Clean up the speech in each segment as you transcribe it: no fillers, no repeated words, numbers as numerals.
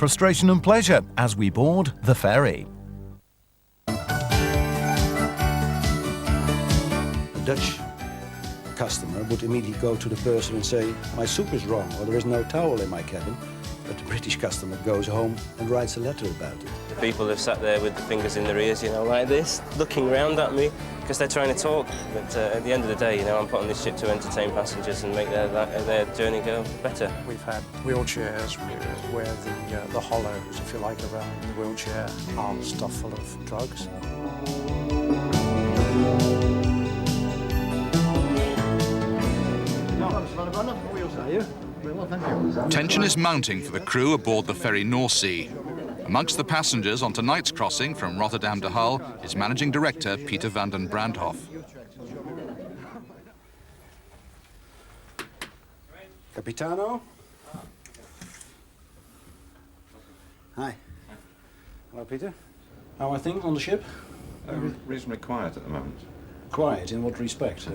frustration and pleasure as we board the ferry. The Dutch customer would immediately go to the person and say, my soup is wrong, or there is no towel in my cabin. But the British customer goes home and writes a letter about it. People have sat there with the fingers in their ears, you know, like this, looking round at me because they're trying to talk. But at the end of the day, you know, I'm put on this ship to entertain passengers and make their journey go better. We've had wheelchairs where the hollows, if you like, around the wheelchair are stuffed full of drugs. Tension is mounting for the crew aboard the ferry North Sea. Amongst the passengers on tonight's crossing from Rotterdam to Hull is Managing Director Peter van den Brandhoff. Capitano? Hi. Hello, Peter. How are things on the ship? Reasonably quiet at the moment. Quiet, in what respect?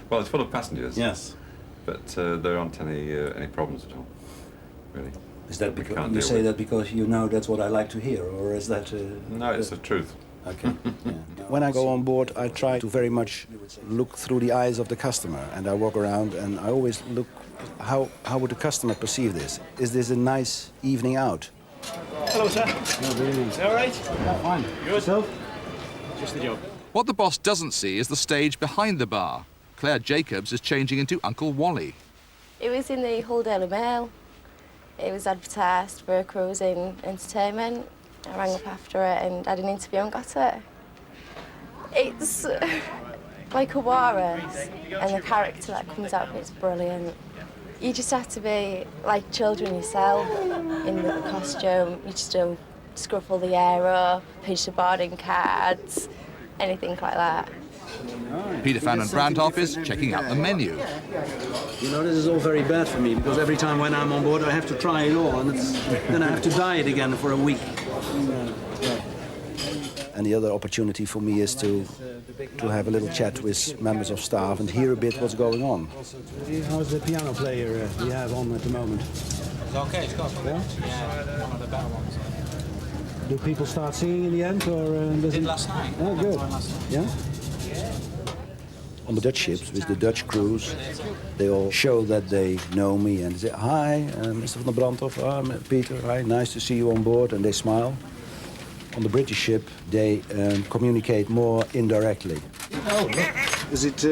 Well, it's full of passengers. Yes. But there aren't any problems at all, really. Is that because you say that because you know that's what I like to hear, or is that? No, it's the truth. Okay. Yeah. When I go on board, I try to very much look through the eyes of the customer, and I walk around, and I always look how would the customer perceive this? Is this a nice evening out? Hello, sir. No, really. All right? Fine. Good. Yourself? Just the job. What the boss doesn't see is the stage behind the bar. Claire Jacobs is changing into Uncle Wally. It was in the Hull Daily Mail. It was advertised for a cruising entertainment. I rang up after it and had an interview and got it. It's like a walrus, and the character that comes out of it's brilliant. You just have to be like children yourself in the costume. You just don't scruffle the air up, pinch the boarding cards, anything like that. Peter van den Brandhoff is checking out the menu. You know, this is all very bad for me, because every time when I'm on board I have to try it all, and then I have to diet again for a week. And the other opportunity for me is to have a little chat with members of staff and hear a bit what's going on. How's the piano player you have on at the moment? It's okay, it's got one of the better ones. Do people start singing in the end, or does Did it... last night. Oh, good. Yeah? On the Dutch ships, with the Dutch crews, they all show that they know me and say, hi, Mr. van den Brandhoff, Peter, hi, nice to see you on board, and they smile. On the British ship, they communicate more indirectly. Oh, is it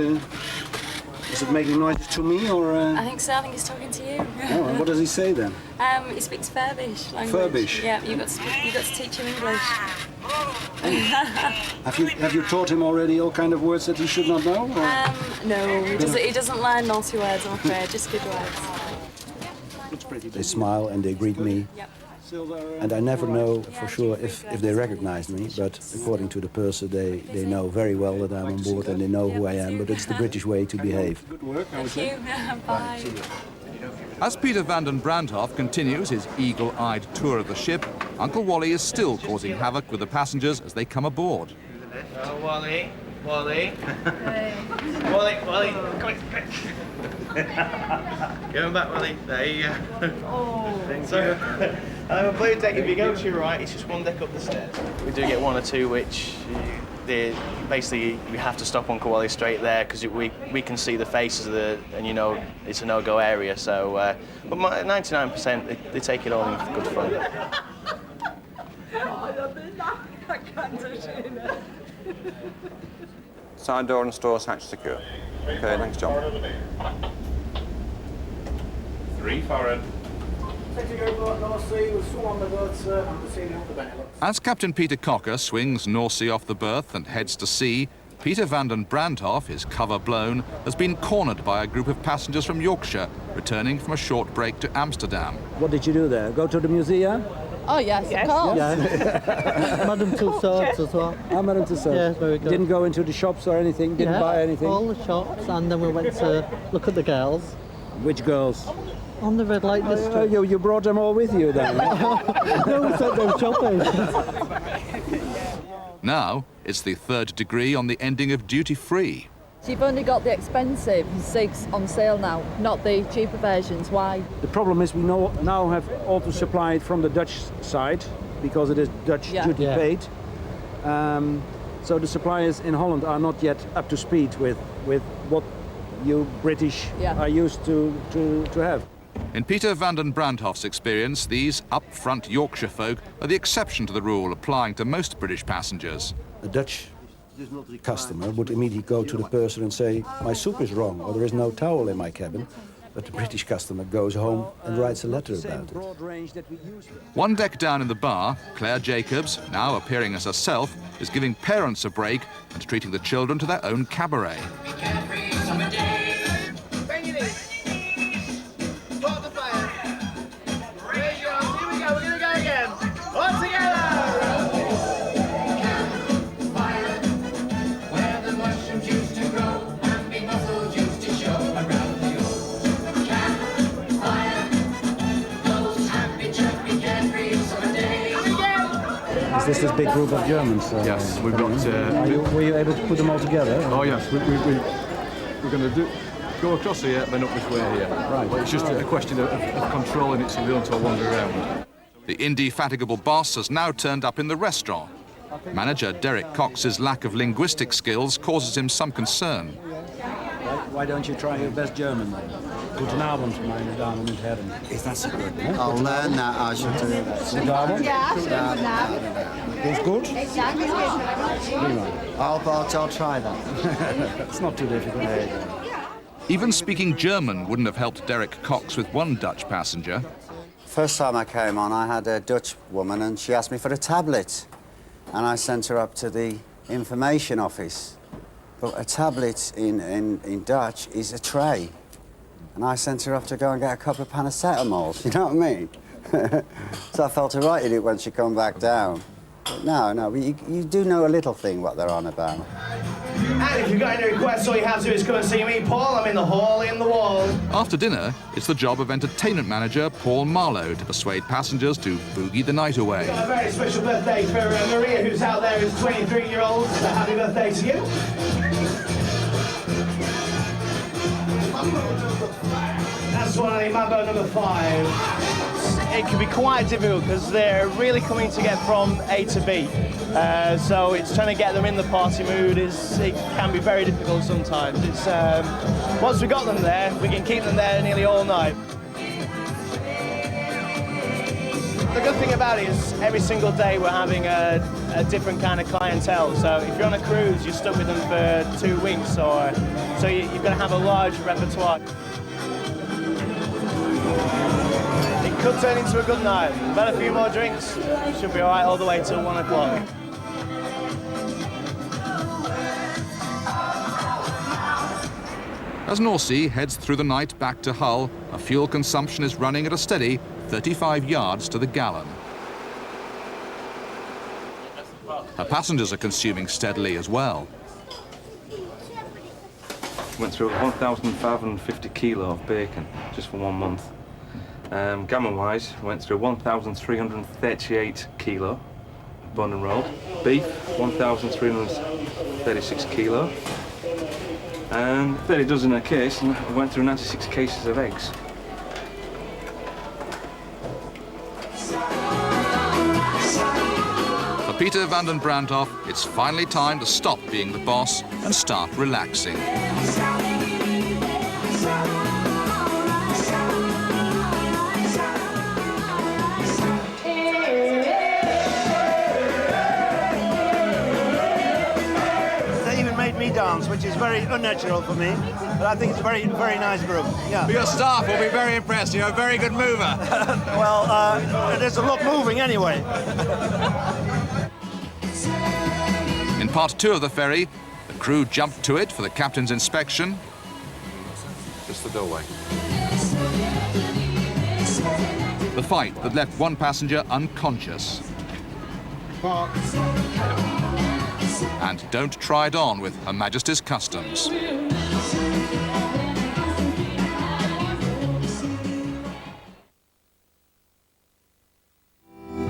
making noises to me, or...? I think so. I think he's talking to you. Oh, and what does he say then? He speaks Furbish language. Furbish? Yeah, you've got to teach him English. Have you taught him already all kind of words that he should not know? No, he doesn't learn naughty words, I'm afraid, just good words. They smile and they greet me. Yep. And I never know for sure if they recognize me, but according to the purser, they know very well that I'm on board and they know who I am, but it's the British way to behave. Thank you. Bye. As Peter van den Brandhoff continues his eagle-eyed tour of the ship, Uncle Wally is still causing havoc with the passengers as they come aboard. Oh, Wally. Wally. Wally. Come on. Going back, Wally. There you go. Oh. Thank you. I'm a blue deck. If you go to your right, it's just one deck up the stairs. We do get one or two which basically we have to stop Uncle Wally straight there because we can see the faces of and you know it's a no-go area. So, but 99% they take it all in good fun. Side door and stores hatch secure. Okay, thanks, John. 3 forward. As Captain Peter Cocker swings North Sea off the berth and heads to sea, Peter van den Brandhoff, his cover blown, has been cornered by a group of passengers from Yorkshire returning from a short break to Amsterdam. What did you do there? Go to the museum? Oh, yes, of course. Yeah. Madame Tussauds as well. Madame Tussauds. Yes, very good. Didn't go into the shops or anything? Didn't buy anything? All the shops, and then we went to look at the girls. Which girls? On the red light district. You brought them all with you then? No, we sent them shopping. Now, it's the third degree on the ending of duty-free. So you've only got the expensive zigs on sale now, not the cheaper versions. Why? The problem is we now have auto supplied from the Dutch side because it is Dutch duty paid. So the suppliers in Holland are not yet up to speed with what you British are used to have. In Peter van den Brandhof's experience, these upfront Yorkshire folk are the exception to the rule applying to most British passengers. A Dutch customer would immediately go to the person and say, my soup is wrong, or there is no towel in my cabin. But the British customer goes home and writes a letter about it. One deck down in the bar, Claire Jacobs, now appearing as herself, is giving parents a break and treating the children to their own cabaret. Is this big group of Germans? Yes, we've got... were you able to put them all together? Oh yes, we're going to go across here, then up this way here. Right. But it's just a question of controlling it so we don't all wander around. The indefatigable boss has now turned up in the restaurant. Manager Derek Cox's lack of linguistic skills causes him some concern. Why don't you try your best German then? Guten Abend, meine Damen und Herren. Is that so good? Huh? I'll learn that, I should do that. Guten Abend? Is good? I'll try that. It's not too difficult. Even speaking German wouldn't have helped Derek Cox with one Dutch passenger. First time I came on, I had a Dutch woman and she asked me for a tablet. And I sent her up to the information office. But a tablet in Dutch is a tray. And I sent her off to go and get a couple of paracetamols, you know what I mean? So I felt all right in it when she come back down. But no, you do know a little thing what they're on about. And if you've got any requests, all you have to do is come and see me, Paul. I'm in the hall, in the wall. After dinner, it's the job of entertainment manager Paul Marlowe to persuade passengers to boogie the night away. We've got a very special birthday for Maria, who's out there, who's 23-year-old. So happy birthday to you. That's one, I think, Mambo number 5. It can be quite difficult because they're really coming to get from A to B. So it's trying to get them in the party mood. It can be very difficult sometimes. It's once we've got them there, we can keep them there nearly all night. The good thing about it is every single day we're having a different kind of clientele. So if you're on a cruise, you're stuck with them for 2 weeks, so you've got to have a large repertoire. It could turn into a good night. We've had a few more drinks, should be all right all the way till 1 o'clock. As Norsey heads through the night back to Hull, her fuel consumption is running at a steady 35 yards to the gallon. Her passengers are consuming steadily as well. Went through 1,550 kilo of bacon just for 1 month. Gammon-wise, went through 1,338 kilo bun and rolled. Beef, 1,336 kilo. And 30 dozen a case, and I went through 96 cases of eggs. For Peter van den Brandhoff, it's finally time to stop being the boss and start relaxing. Dance, which is very unnatural for me, but I think it's a very, very nice group. Yeah. Your staff will be very impressed. You're a very good mover. Well, there's a lot moving anyway. In part 2 of the ferry, the crew jumped to it for the captain's inspection. Just the doorway. The fight that left one passenger unconscious. And don't try it on with Her Majesty's Customs.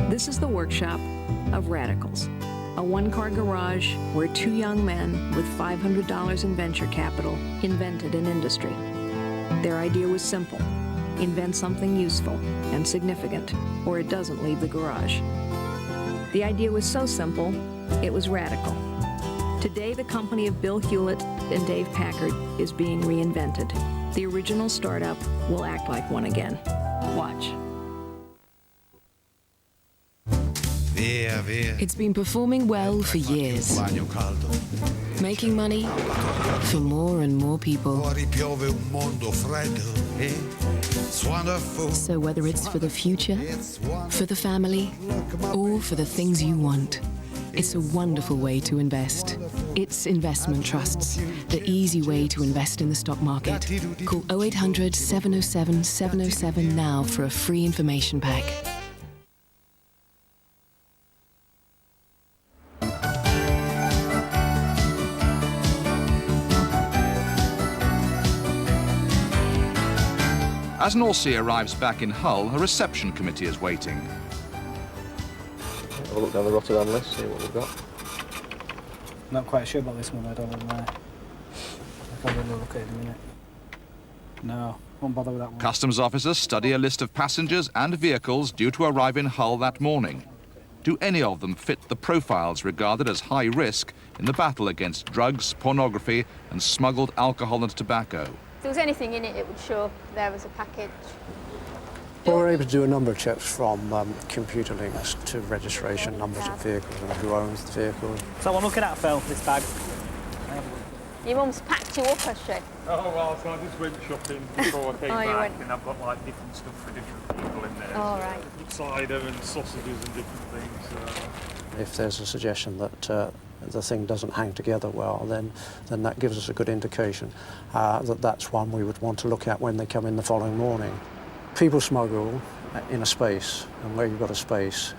This is the workshop of radicals. a one-car garage where two young men with $500 in venture capital invented an industry. Their idea was simple: invent something useful and significant, or it doesn't leave the garage. The idea was so simple, it was radical. Today, the company of Bill Hewlett and Dave Packard is being reinvented. The original startup will act like one again. Watch. It's been performing well for years, making money for more and more people. So whether it's for the future, for the family, or for the things you want, it's a wonderful way to invest. It's investment trusts, the easy way to invest in the stock market. Call 0800 707 707 now for a free information pack. As Norsey arrives back in Hull, a reception committee is waiting. Have a look down the Rotterdam list, see what we've got. Not quite sure about this one, I don't know. I can't really look at it in a minute. No, won't bother with that one. Customs officers study a list of passengers and vehicles due to arrive in Hull that morning. Do any of them fit the profiles regarded as high risk in the battle against drugs, pornography and smuggled alcohol and tobacco? If there was anything in it, it would show there was a package. Well, we're able to do a number of checks from computer links to registration numbers of vehicles and who owns the vehicle. So what I'm looking at, Phil, this bag. Your mum's packed you up, has she? Oh, well, so I just went shopping before I came Oh, you back, went- and I've got like different stuff for different people in there. Oh, right. Cider and sausages and different things. If there's a suggestion that the thing doesn't hang together well, then that gives us a good indication that that's one we would want to look at when they come in the following morning. People smuggle in a space, and where you've got a space,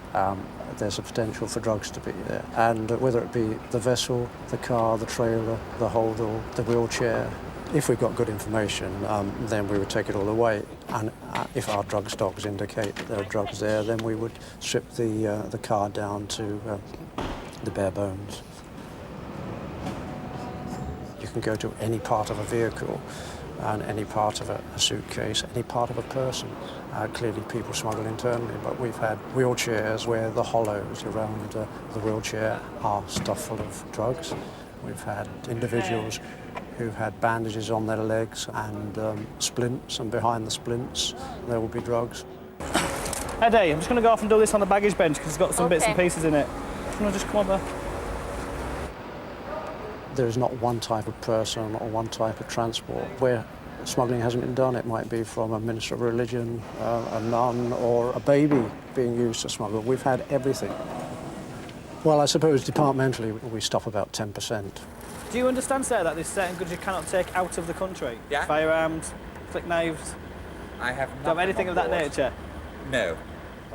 there's a potential for drugs to be there. And whether it be the vessel, the car, the trailer, the holdall, the wheelchair, if we've got good information, then we would take it all away. And if our drug stocks indicate that there are drugs there, then we would strip the car down to the bare bones. You can go to any part of a vehicle and any part of a suitcase, any part of a person. Clearly people smuggle internally, but we've had wheelchairs where the hollows around the wheelchair are stuffed full of drugs. We've had individuals who've had bandages on their legs and splints, and behind the splints there will be drugs. Eddie, I'm just going to go off and do this on the baggage bench because it's got some bits and pieces in it. Can I just come over? There is not one type of person or one type of transport. Where smuggling hasn't been done, it might be from a minister of religion, a nun, or a baby being used to smuggle. We've had everything. Well, I suppose departmentally we stop about 10%. Do you understand, sir, that there's certain goods you cannot take out of the country? Yeah. Firearms, flick knives? I have Do you have anything of that nature? No.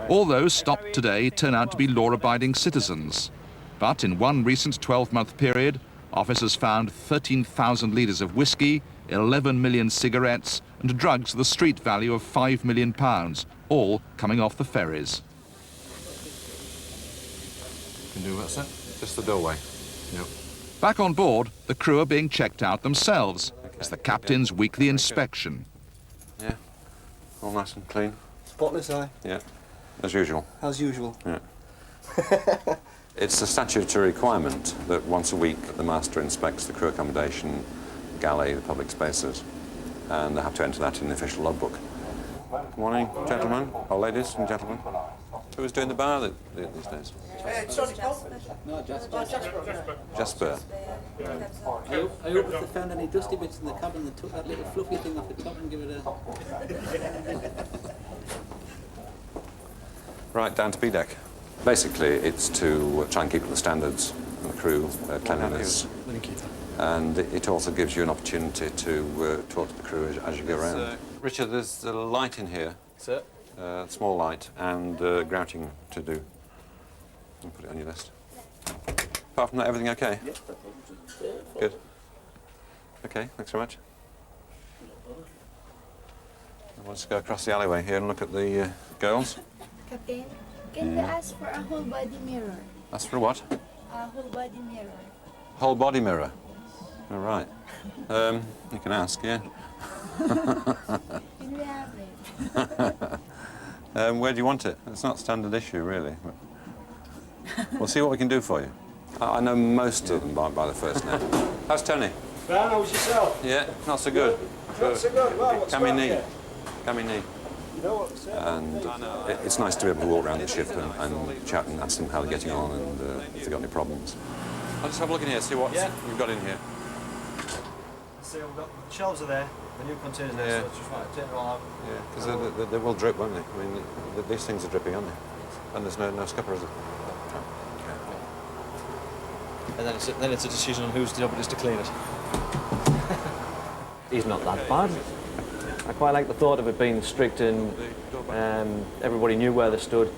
All those stopped today turn out to be law-abiding citizens. But in one recent 12-month period, officers found 13,000 litres of whiskey, 11 million cigarettes and drugs with a street value of £5 million, all coming off the ferries. Can do that, sir. Just the doorway. Yep. Back on board, the crew are being checked out themselves. It's the captain's weekly inspection. Yeah, all nice and clean. Spotless eye. Yeah, as usual. As usual. Yeah. It's a statutory requirement that once a week the master inspects the crew accommodation, galley, the public spaces, and they have to enter that in the official logbook. Good morning, gentlemen, or ladies and gentlemen. Who's doing the bar these days? No, Jasper. Jasper. I hope if they found any dusty bits in the cabin, they took that little fluffy thing off the top and give it a... Right, down to B deck. Basically, it's to try and keep up the standards of the crew, cleanliness. And it also gives you an opportunity to talk to the crew as you go around. Richard, there's a light in here. Sir? Small light, and grouting to do. I'll put it on your list. Apart from that, everything okay? Yes, good. Okay, thanks very much. Let's go across the alleyway here and look at the girls. Captain, can we ask for a whole body mirror? Ask for what? Whole body mirror. Whole body mirror. All right. You can ask, yeah. Can we have it? Where do you want it? It's not a standard issue, really. We'll see what we can do for you. I know most of them by the first name. How's Tony? Fine, how was yourself? Yeah, not so good. Not so good. Well, what's Cammy wrong knee. here? Cammy knee. You know what's And it's nice to be able to walk around the ship and chat and ask them how they're getting on and if they've got any problems. I'll just have a look in here, see what we've got in here. See, we've got the shelves are there, the new containers there, so it's just right, take it all out. Yeah, because they will drip, won't they? I mean, these things are dripping, aren't they? And there's no scupper, is there? And then it's a decision on whose job it is to clean it. He's not that bad. I quite like the thought of it being strict and everybody knew where they stood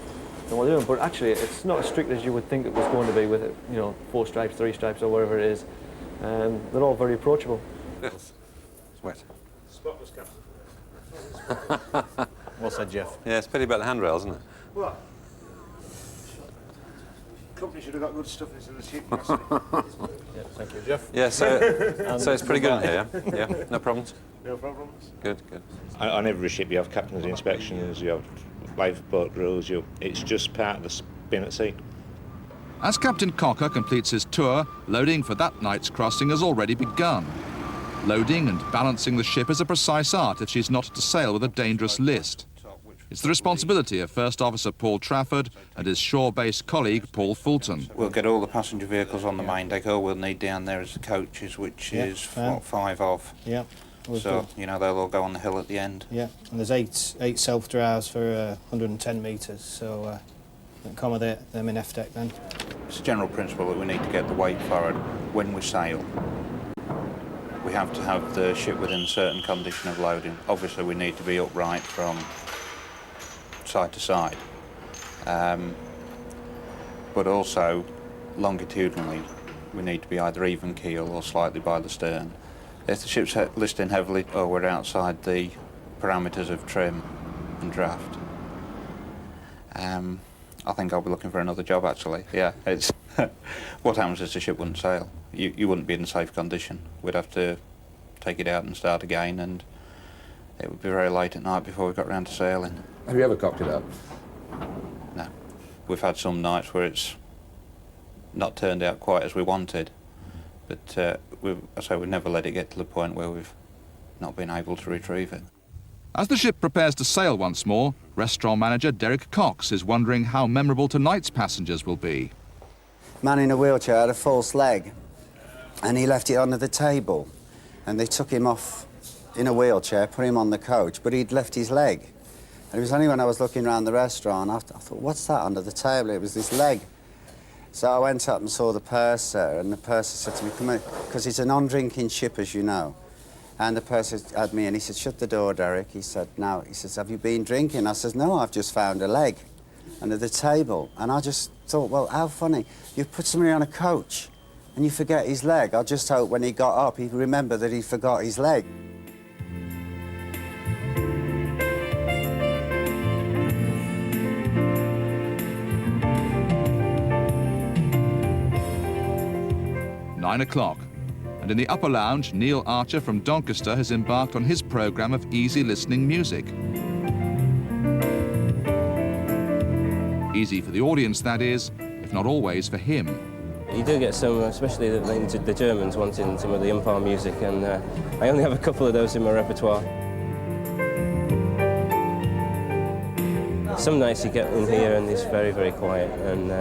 and what they're doing, but actually it's not as strict as you would think it was going to be with it, you know, 4 stripes, 3 stripes or whatever it is. They're all very approachable. It's wet. Spotless captain. Well said, Jeff. Yeah, it's pity about the handrail, isn't it? What? Company should have got good stuff into the ship yesterday. Yeah, thank you, Jeff. Yeah, so it's pretty good in here, yeah? Yeah, no problems? No problems. Good, good. On every ship you have captain's inspections, you have lifeboat rules, it's just part of the spin at sea. As Captain Cocker completes his tour, loading for that night's crossing has already begun. Loading and balancing the ship is a precise art if she's not to sail with a dangerous list. It's the responsibility of First Officer Paul Trafford and his shore-based colleague Paul Fulton. We'll get all the passenger vehicles on the main deck. All we'll need down there is the coaches, which is 5 of. Yeah. So, you know, they'll all go on the hill at the end. Yeah, and there's eight self-drives for 110 metres, so accommodate them in F-deck then. It's a general principle that we need to get the weight forward when we sail. We have to have the ship within a certain condition of loading. Obviously, we need to be upright from side to side, but also longitudinally we need to be either even keel or slightly by the stern. If the ship's listing heavily or we're outside the parameters of trim and draft, I think I'll be looking for another job actually. Yeah, it's what happens is the ship wouldn't sail. You wouldn't be in safe condition. We'd have to take it out and start again, and it would be very late at night before we got round to sailing. Have you ever cocked it up? No. We've had some nights where it's not turned out quite as we wanted, but we've never let it get to the point where we've not been able to retrieve it. As the ship prepares to sail once more, restaurant manager Derek Cox is wondering how memorable tonight's passengers will be. Man in a wheelchair had a false leg, and he left it under the table, and they took him off in a wheelchair, put him on the coach, but he'd left his leg. And it was only when I was looking around the restaurant, I thought, what's that under the table? It was this leg. So I went up and saw the purser, and the purser said to me, come in, because it's a non-drinking ship, as you know. And the purser had me, and he said, shut the door, Derek. He said, no. He says, have you been drinking? I said, no, I've just found a leg under the table. And I just thought, well, how funny. You put somebody on a coach, and you forget his leg. I just hope when he got up, he'd remember that he forgot his leg. Nine o'clock, and in the upper lounge, Neil Archer from Doncaster has embarked on his programme of easy listening music. Easy for the audience, that is, if not always for him. You do get some, especially the Germans wanting some of the umpire music, and I only have a couple of those in my repertoire. Some nights you get in here and it's very, very quiet, and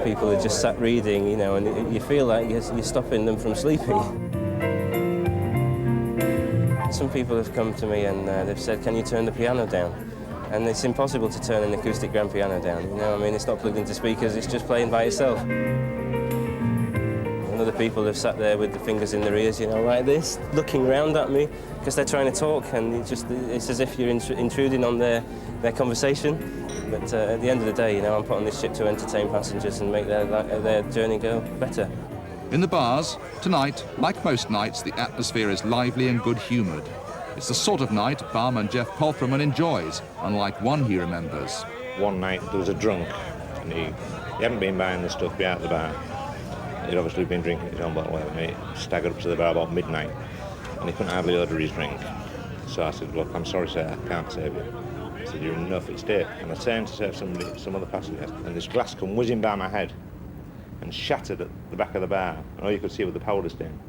people are just sat reading, you know, and you feel like you're stopping them from sleeping. Some people have come to me and they've said, can you turn the piano down? And it's impossible to turn an acoustic grand piano down, you know, I mean, it's not plugged into speakers, it's just playing by itself. And other people have sat there with the fingers in their ears, you know, like this, looking round at me, because they're trying to talk, and it's as if you're intruding on their conversation. But at the end of the day, you know, I'm put on this ship to entertain passengers and make their journey go better. In the bars, tonight, like most nights, the atmosphere is lively and good-humoured. It's the sort of night barman Jeff Polthroman enjoys, unlike one he remembers. One night there was a drunk, and he hadn't been buying the stuff out the bar, He'd obviously been drinking his own bottle, and he staggered up to the bar about midnight, and he couldn't hardly order his drink. So I said, look, I'm sorry, sir, I can't save you. I said, you're in no fit state. And I turned to save some other passengers, and this glass come whizzing by my head and shattered at the back of the bar, and all you could see was the powder stain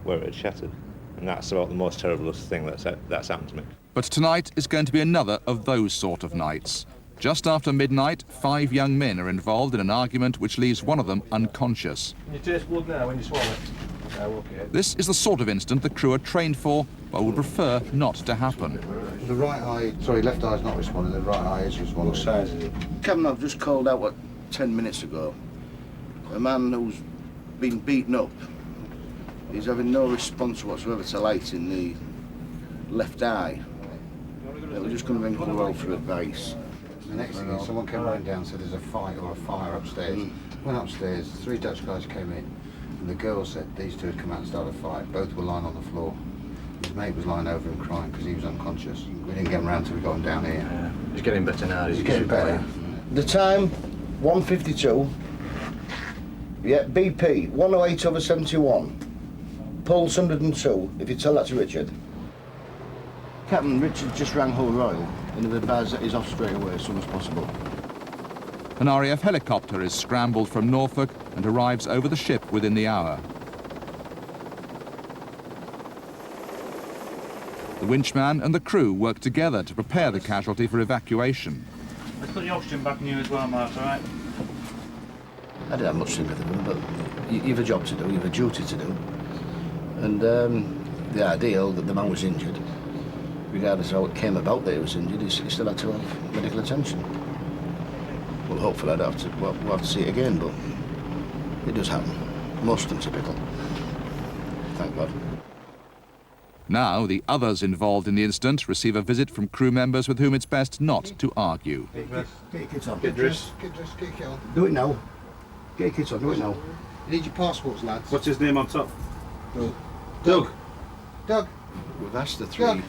where it had shattered. And that's about the most terrible thing that's happened to me. But tonight is going to be another of those sort of nights. Just after midnight, 5 young men are involved in an argument which leaves one of them unconscious. Can you taste blood now when you swallow it? No, okay. This is the sort of incident the crew are trained for, but would prefer not to happen. The right eye, sorry, left eye's not responding, the right eye is responding. What size is it? Captain, I've just called out, 10 minutes ago. A man who's been beaten up. He's having no response whatsoever to light in the left eye. We're just going to ring Corral for advice. The next thing is someone came running down, said there's a fight or a fire upstairs. Went upstairs, 3 Dutch guys came in, and the girl said these 2 had come out and started a fight. Both were lying on the floor. His mate was lying over him crying because he was unconscious. We didn't get him round till we got him down here. Yeah. He's getting better now. He's getting better. The time, 1:52. Yeah, BP, 108/71. Pulse 102, if you tell that to Richard. Captain, Richard just rang Hull Royal and they've advised that he's off straight away as soon as possible. An RAF helicopter is scrambled from Norfolk and arrives over the ship within the hour. The winchman and the crew work together to prepare the casualty for evacuation. Let's put the oxygen back in you as well, Mark, all right? I didn't have much sympathy with him, but you've a job to do, you've a duty to do. And the ideal that the man was injured, regardless of how it came about that he was injured, he still had to have medical attention. Well, hopefully I don't have to, we'll have to see it again, but it does happen. Most untypical. Thank God. Now, the others involved in the incident receive a visit from crew members with whom it's best not to argue. Get your kits on. Get dressed, get your kit on. Do it now. Get your kits on, do it now. You need your passports, lads. What's his name on top? Doug. Doug. We've asked the 3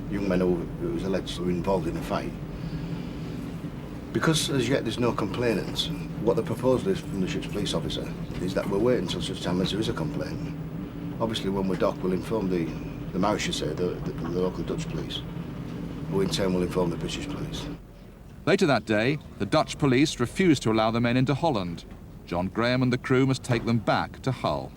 young men who was alleged to be involved in the fight. Because as yet there's no complainants, what the proposal is from the ship's police officer is that we'll wait until such time as there is a complaint. Obviously when we're docked we'll inform the Mauritius, the local Dutch police, who in turn will inform the British police. Later that day, the Dutch police refused to allow the men into Holland. John Graham and the crew must take them back to Hull.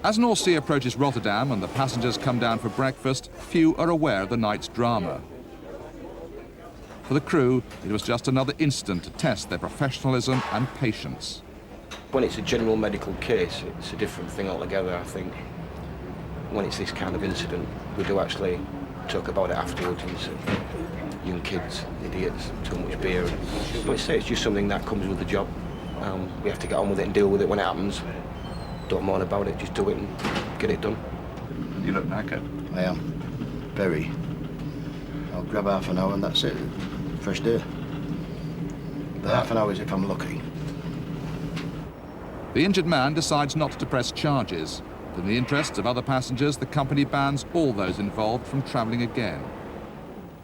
As North Sea approaches Rotterdam and the passengers come down for breakfast, few are aware of the night's drama. For the crew, it was just another incident to test their professionalism and patience. When it's a general medical case, it's a different thing altogether, I think. When it's this kind of incident, we do actually talk about it afterwards and say, young kids, idiots, too much beer. But it's just something that comes with the job. We have to get on with it and deal with it when it happens. Don't moan about it, just do it and get it done. You look knackered. I am. Very. I'll grab half an hour and that's it. Fresh day. The half an hour is if I'm lucky. The injured man decides not to press charges. But in the interests of other passengers, the company bans all those involved from travelling again.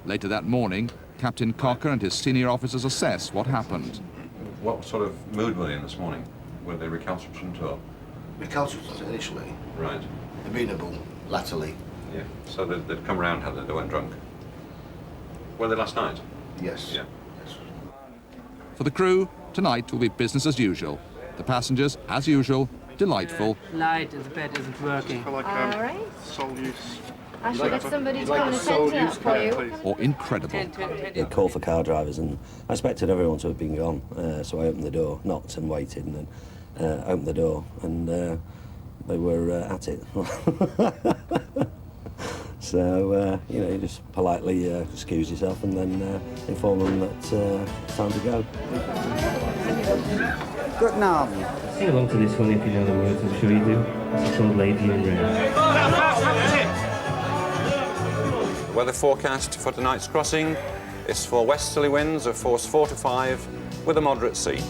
Later that morning, Captain Cocker and his senior officers assess what happened. What sort of mood were they in this morning? Were they recalcitrant or? Recalcitrant initially. Right. Amenable, latterly. Yeah. So they'd come round, had they? They weren't drunk. Were they last night? Yes. Yeah. For the crew, tonight will be business as usual. The passengers, as usual, delightful. Light as bed isn't working. For like, All right. sole use. I should have somebody to come and attend to that for you. Or incredible. They called for car drivers and I expected everyone to have been gone, so I opened the door, knocked and waited and then opened the door and they were at it. So, you know, you just politely excuse yourself and then inform them that it's time to go. Good now. Sing along to this one if you know the words, I'm sure you do. It's called Lady in Red. Weather forecast for tonight's crossing is for westerly winds of force 4 to 5 with a moderate sea.